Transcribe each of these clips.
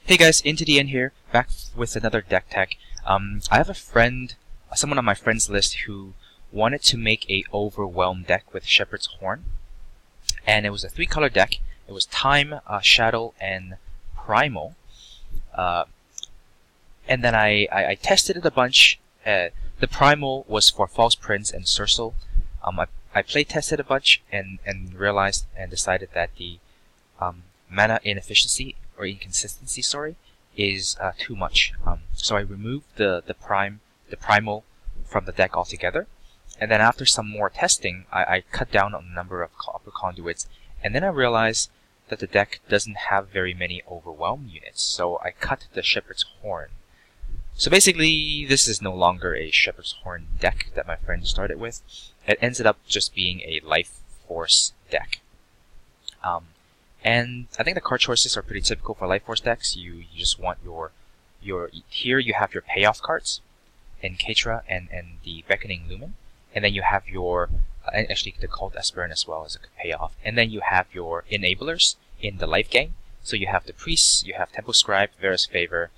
Hey guys, Into the End here, back with another deck tech. I have a friend, someone on my friends list who wanted to make a Overwhelm deck with Shepherd's Horn. And it was a 3-color deck. It was Time, Shadow, and Primal. And then I tested it a bunch. The Primal was for False Prince and Cercel. I play tested a bunch and realized and decided that the mana inefficiency or inconsistency, is too much. So I removed the Primal from the deck altogether, and then after some more testing, I cut down on the number of copper conduits, and then I realized that the deck doesn't have very many Overwhelm units, so I cut the Shepherd's Horn. So basically, this is no longer a Shepherd's Horn deck that my friend started with. It ended up just being a LifeForce deck. And I think the card choices are pretty typical for LifeForce decks. You just want your here you have your payoff cards in Katra and the Beckoning Lumen, and then you have your actually they're called Aspirant as well as a payoff, and then you have your enablers in the life gain. So you have the priests, you have Temple Scribe, Vara's Favor,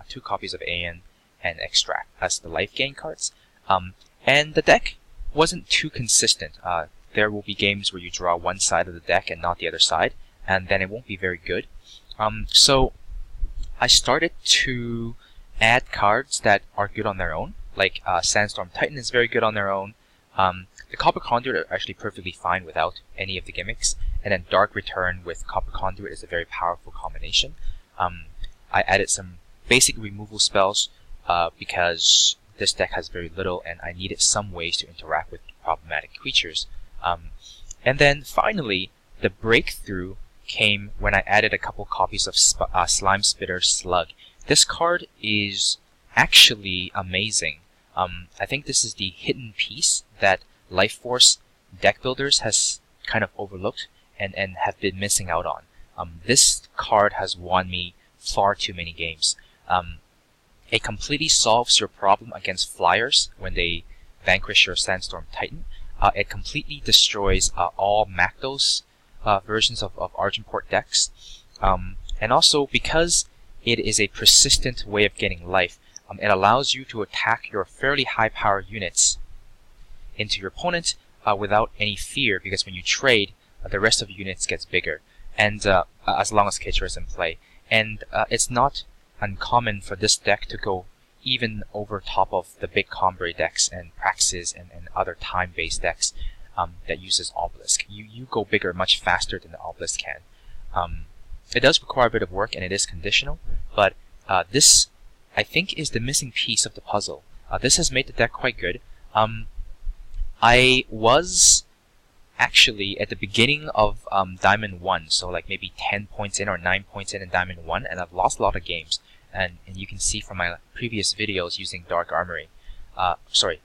2 copies of Ayan, and Extract as the life gain cards. And the deck wasn't too consistent. There will be games where you draw one side of the deck and not the other side, and then it won't be very good. So I started to add cards that are good on their own, like Sandstorm Titan is very good on their own. The Copper Conduit are actually perfectly fine without any of the gimmicks, and then Dark Return with Copper Conduit is a very powerful combination. I added some basic removal spells because this deck has very little, and I needed some ways to interact with problematic creatures. And then finally, the breakthrough came when I added a couple copies of Slimespitter Slug. This card is actually amazing. I think this is the hidden piece that LifeForce deck builders has kind of overlooked and have been missing out on. This card has won me far too many games. It completely solves your problem against flyers when they vanquish your Sandstorm Titan. It completely destroys all Macdos versions of Argenport decks. And also, because it is a persistent way of getting life, it allows you to attack your fairly high power units into your opponent without any fear, because when you trade, the rest of the units gets bigger, and as long as Katra is in play. And it's not uncommon for this deck to go even over top of the big Combre decks and Praxis and other time-based decks that uses Obelisk. You go bigger much faster than the Obelisk can. It does require a bit of work, and it is conditional, but this, I think, is the missing piece of the puzzle. This has made the deck quite good. I was actually at the beginning of Diamond 1, so like maybe 10 points in or 9 points in Diamond 1, and I've lost a lot of games. And you can see from my previous videos using Dark Armory,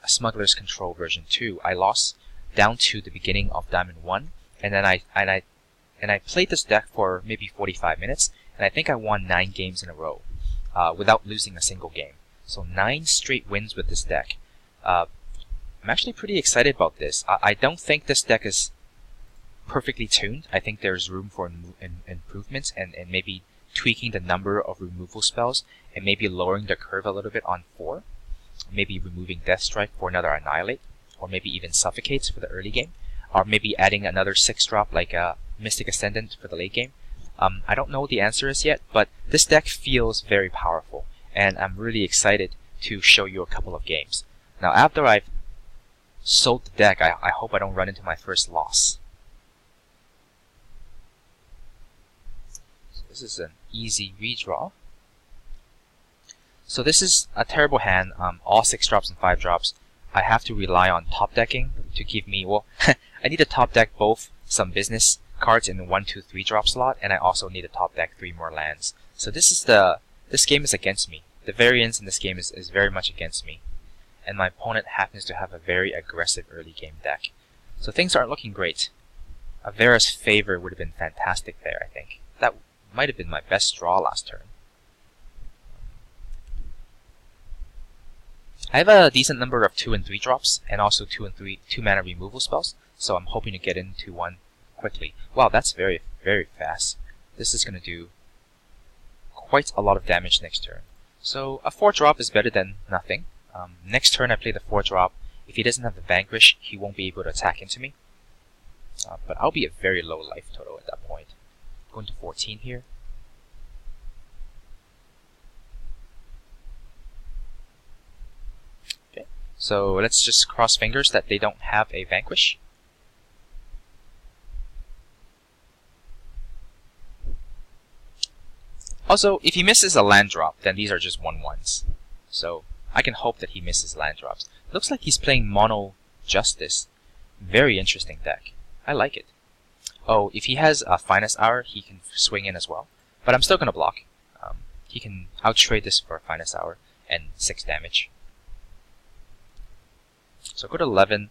Smuggler's Control version 2, I lost down to the beginning of Diamond 1, and then I played this deck for maybe 45 minutes, and I think I won 9 games in a row without losing a single game. So 9 straight wins with this deck. I'm actually pretty excited about this. I don't think this deck is perfectly tuned. I think there's room for improvements and maybe tweaking the number of removal spells and maybe lowering the curve a little bit on 4. Maybe removing Deathstrike for another Annihilate, or maybe even Suffocates for the early game, or maybe adding another 6-drop like a Mystic Ascendant for the late game. I don't know what the answer is yet, but this deck feels very powerful, and I'm really excited to show you a couple of games. Now, after I've sold the deck, I hope I don't run into my first loss. So this is an easy redraw. So this is a terrible hand, all 6 drops and 5 drops. I have to rely on top decking to give me, well, I need to top deck both some business cards in the 1, 2, 3 drop slot, and I also need to top deck 3 more lands. So this game is against me. The variance in this game is very much against me. And my opponent happens to have a very aggressive early game deck. So things aren't looking great. A Vara's Favor would have been fantastic there, I think. That might have been my best draw last turn. I have a decent number of 2 and 3 drops, and also 2 mana removal spells, so I'm hoping to get into one quickly. Wow, that's very, very fast. This is going to do quite a lot of damage next turn. So a 4-drop is better than nothing. Next turn I play the 4-drop. If he doesn't have the Vanquish, he won't be able to attack into me. But I'll be at very low life total at that point. Going to 14 here. Okay, so let's just cross fingers that they don't have a Vanquish. Also, if he misses a land drop, then these are just 1/1s. So I can hope that he misses land drops. Looks like he's playing Mono Justice. Very interesting deck. I like it. Oh, if he has a Finest Hour, he can swing in as well. But I'm still going to block. He can outtrade this for a Finest Hour and 6 damage. So go to 11.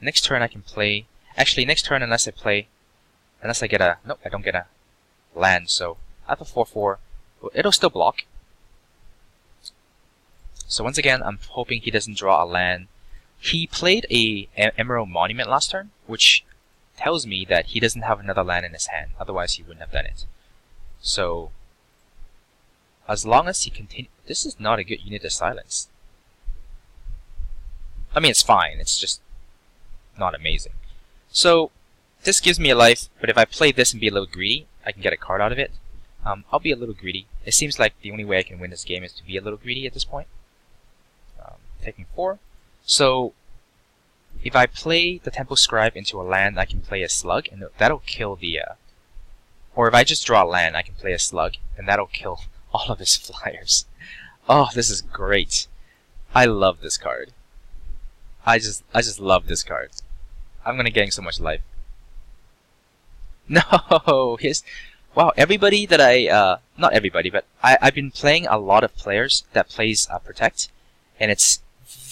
Next turn I can play... Actually, next turn unless I get a... Nope, I don't get a land. So I have a 4/4. It'll still block. So once again, I'm hoping he doesn't draw a land. He played a Emerald Monument last turn, which tells me that he doesn't have another land in his hand. Otherwise, he wouldn't have done it. So, as long as he continues... This is not a good unit to silence. I mean, it's fine. It's just not amazing. So, this gives me a life, but if I play this and be a little greedy, I can get a card out of it. I'll be a little greedy. It seems like the only way I can win this game is to be a little greedy at this point. Taking 4. So, if I play the Temple Scribe into a land, I can play a Slug, and that'll kill the... Or if I just draw a land, I can play a Slug, and that'll kill all of his flyers. Oh, this is great. I love this card. I just love this card. I'm gonna gain so much life. No! Wow, everybody that not everybody, but I've been playing a lot of players that plays Protect, and it's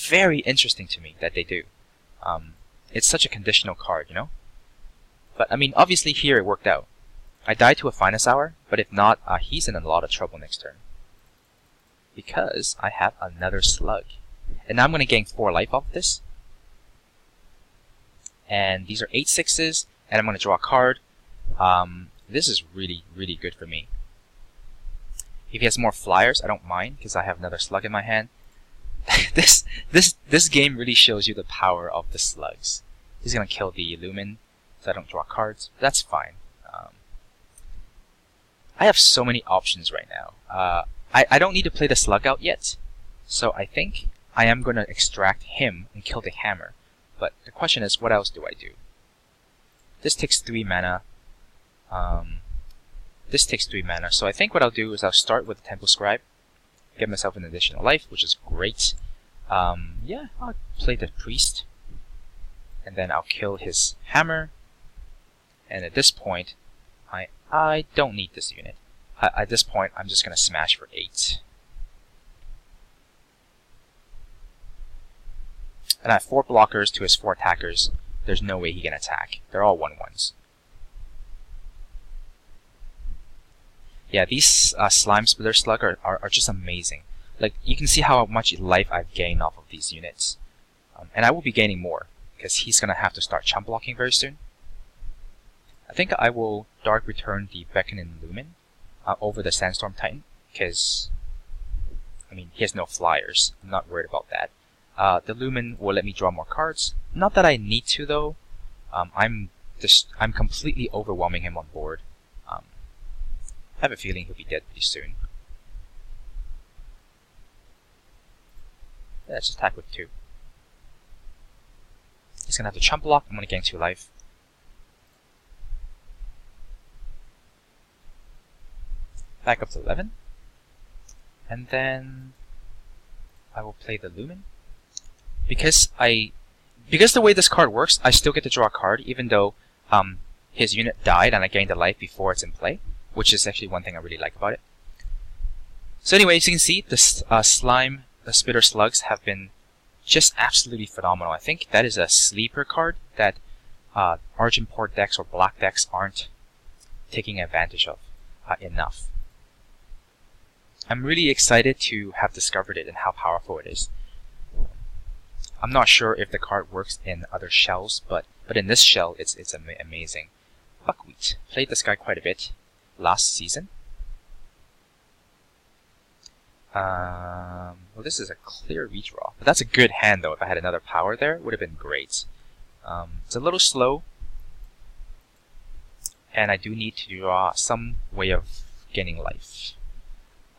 very interesting to me that they do. It's such a conditional card, you know? But, I mean, obviously here it worked out. I died to a Finest Hour, but if not, he's in a lot of trouble next turn. Because I have another Slug. And now I'm going to gain 4 life off of this. And these are 8/6s, and I'm going to draw a card. This is really, really good for me. If he has more flyers, I don't mind, because I have another Slug in my hand. This game really shows you the power of the Slugs. He's gonna kill the Lumen, so I don't draw cards. That's fine. I have so many options right now. I don't need to play the Slug out yet, so I think I am gonna extract him and kill the Hammer. But the question is, what else do I do? This takes 3 mana. This takes 3 mana, so I think what I'll do is I'll start with the Temple Scribe, get myself an additional life, which is great. Yeah, I'll play the Priest, and then I'll kill his Hammer, and at this point, I don't need this unit. At this point, I'm just gonna smash for 8. And I have 4 blockers to his 4 attackers. There's no way he can attack. They're all 1/1s. Yeah, these Slimespitter Slug are just amazing. Like, you can see how much life I've gained off of these units. And I will be gaining more, because he's going to have to start chump blocking very soon. I think I will Dark Return the Beckoning Lumen over the Sandstorm Titan, because, I mean, he has no flyers. I'm not worried about that. The Lumen will let me draw more cards. Not that I need to, though. I'm completely overwhelming him on board. I have a feeling he'll be dead pretty soon. Let's just attack with 2. He's gonna have to chump block. I'm gonna gain 2 life. Back up to 11. And then I will play the Lumen. Because the way this card works, I still get to draw a card even though his unit died and I gained a life before it's in play. Which is actually one thing I really like about it. So anyway, as you can see, the Slimespitter Slugs have been just absolutely phenomenal. I think that is a sleeper card that Argent Port decks or black decks aren't taking advantage of enough. I'm really excited to have discovered it and how powerful it is. I'm not sure if the card works in other shells, but in this shell, it's amazing. Buckwheat. Played this guy quite a bit last season. Well, this is a clear redraw. But that's a good hand, though. If I had another power there, it would have been great. It's a little slow. And I do need to draw some way of gaining life.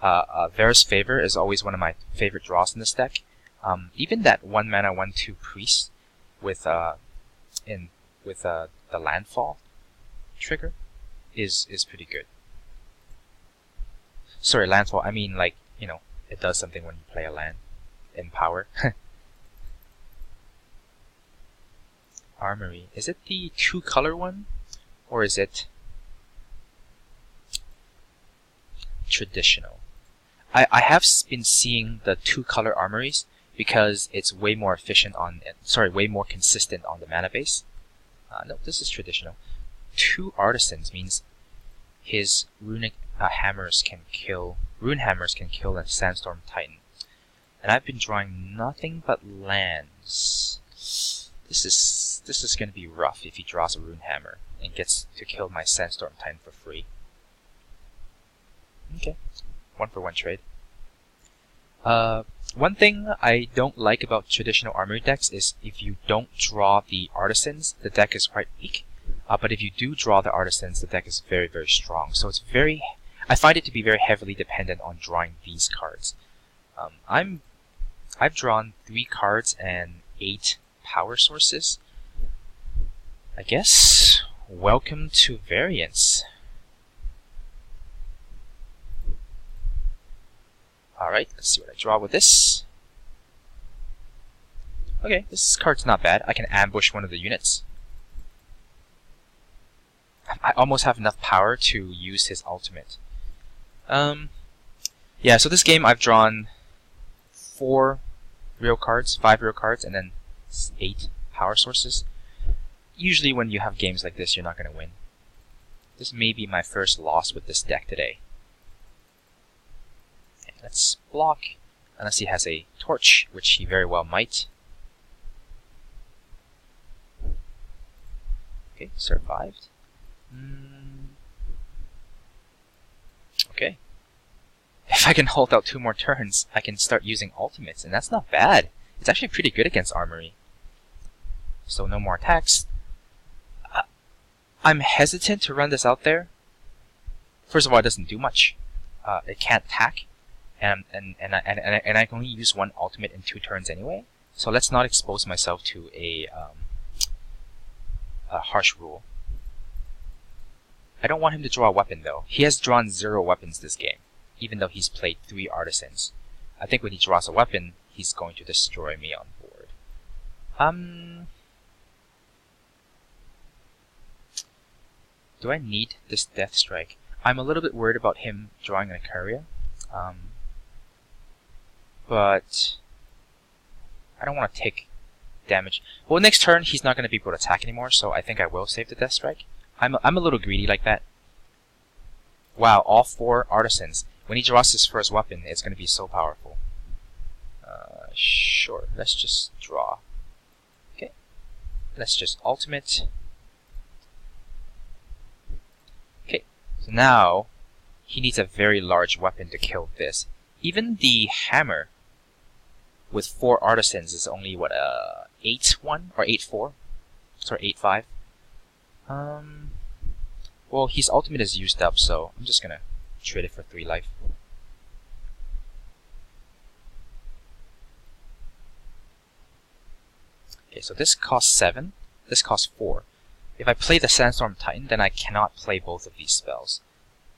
Vara's Favor is always one of my favorite draws in this deck. Even that 1 mana 1/2 priest with the landfall trigger is pretty good. Sorry, landfall. I mean, like, you know, it does something when you play a land in power. Armory. Is it the 2-color one, or is it traditional? I have been seeing the 2-color armories because it's way more efficient on, way more consistent on the mana base. No, this is traditional. 2 artisans means his runic hammers can kill, rune hammers can kill a Sandstorm Titan. And I've been drawing nothing but lands. This is going to be rough if he draws a rune hammer and gets to kill my Sandstorm Titan for free. Okay, 1-for-1 trade. One thing I don't like about traditional armory decks is if you don't draw the artisans, the deck is quite weak. But if you do draw the artisans, the deck is very, very strong. So it's very, I find it to be very heavily dependent on drawing these cards. I've drawn 3 cards and 8 power sources. I guess, welcome to variance. Alright, let's see what I draw with this. Okay, this card's not bad. I can ambush one of the units. I almost have enough power to use his ultimate. Yeah, so this game I've drawn 4 real cards, 5 real cards, and then 8 power sources. Usually when you have games like this, you're not going to win. This may be my first loss with this deck today. Okay, let's block, unless he has a torch, which he very well might. Okay, survived. Okay. If I can hold out 2 more turns, I can start using ultimates, and that's not bad. It's actually pretty good against armory. So no more attacks. I'm hesitant to run this out there. First of all, it doesn't do much. It can't attack, and I can only use 1 ultimate in 2 turns anyway. So let's not expose myself to a harsh rule. I don't want him to draw a weapon though. He has drawn 0 weapons this game, even though he's played 3 artisans. I think when he draws a weapon, he's going to destroy me on board. Do I need this Deathstrike? I'm a little bit worried about him drawing an Icaria. But I don't want to take damage. Well, next turn he's not going to be able to attack anymore, so I think I will save the Deathstrike. I'm a little greedy like that. Wow, all 4 artisans. When he draws his first weapon, it's going to be so powerful. Sure, let's just draw. Okay, let's just ultimate. Okay, so now he needs a very large weapon to kill this. Even the hammer with 4 artisans is only what, 8-1 or 8-4? Sorry, 8-5. Well, his ultimate is used up, so I'm just gonna trade it for 3 life. Okay, so this costs 7, this costs 4. If I play the Sandstorm Titan, then I cannot play both of these spells.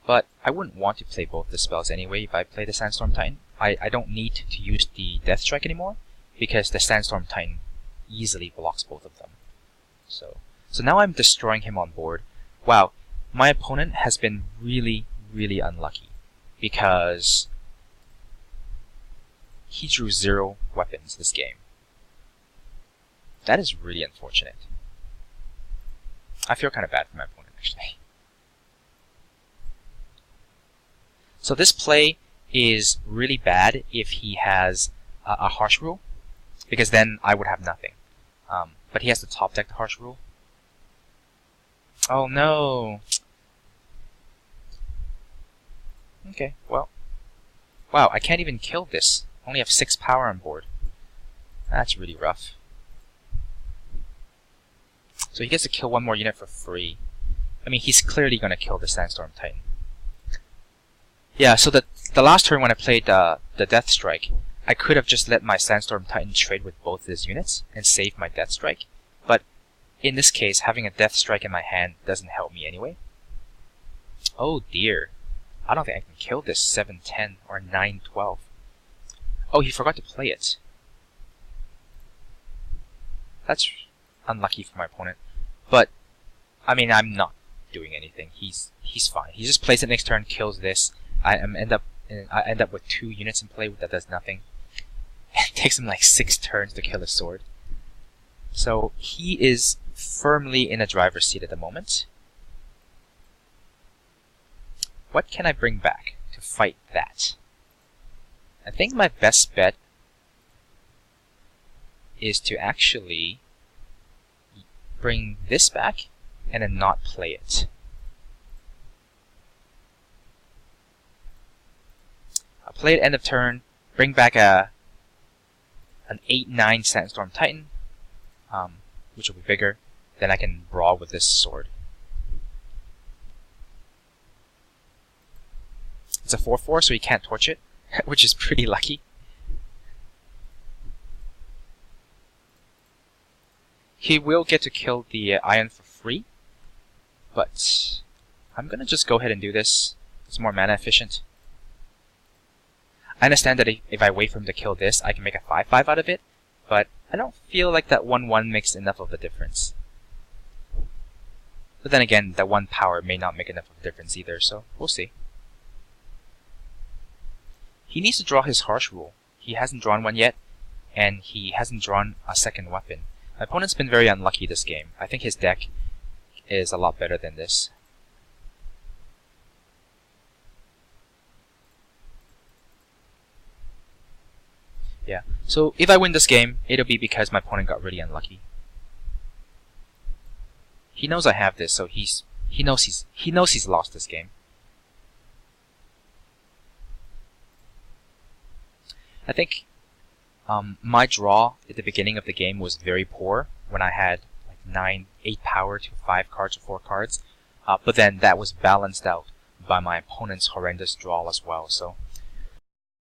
But I wouldn't want to play both the spells anyway if I play the Sandstorm Titan. I don't need to use the Deathstrike anymore, because the Sandstorm Titan easily blocks both of them. So now I'm destroying him on board. Wow, my opponent has been really, really unlucky, because he drew 0 weapons this game. That is really unfortunate. I feel kind of bad for my opponent, actually. So this play is really bad if he has a harsh rule, because then I would have nothing. But he has to top deck the harsh rule. Oh no! Okay, well, Wow, I can't even kill this. Only have 6 power on board. That's really rough. So he gets to kill one more unit for free. I mean, he's clearly going to kill the Sandstorm Titan. Yeah, so the last turn when I played the Deathstrike, I could have just let my Sandstorm Titan trade with both his units and save my Deathstrike. But in this case, having a Deathstrike in my hand doesn't help me anyway. Oh dear. I don't think I can kill this 7-10 or 9-12. Oh, he forgot to play it. That's unlucky for my opponent. But, I mean, I'm not doing anything. He's fine. He just plays it next turn, kills this. I end up with 2 units in play that does nothing. It takes him like 6 turns to kill a sword. So he is firmly in a driver's seat at the moment. What can I bring back to fight that? I think my best bet is to actually bring this back and then not play it. I'll play it end of turn, bring back an 8-9 Sandstorm Titan, which will be bigger. Then I can brawl with this sword. It's a 4-4, so he can't torch it, which is pretty lucky. He will get to kill the Ayan for free, but I'm gonna just go ahead and do this. It's more mana efficient. I understand that if I wait for him to kill this, I can make a 5-5 out of it, but I don't feel like that 1-1 makes enough of a difference. But then again, that 1 power may not make enough of a difference either, so we'll see. He needs to draw his Harsh Rule. He hasn't drawn one yet, and he hasn't drawn a second weapon. My opponent's been very unlucky this game. I think his deck is a lot better than this. Yeah, so if I win this game, it'll be because my opponent got really unlucky. He knows I have this, so he knows he's lost this game. I think my draw at the beginning of the game was very poor when I had like 8 power to 5 cards or 4 cards, but then that was balanced out by my opponent's horrendous draw as well. So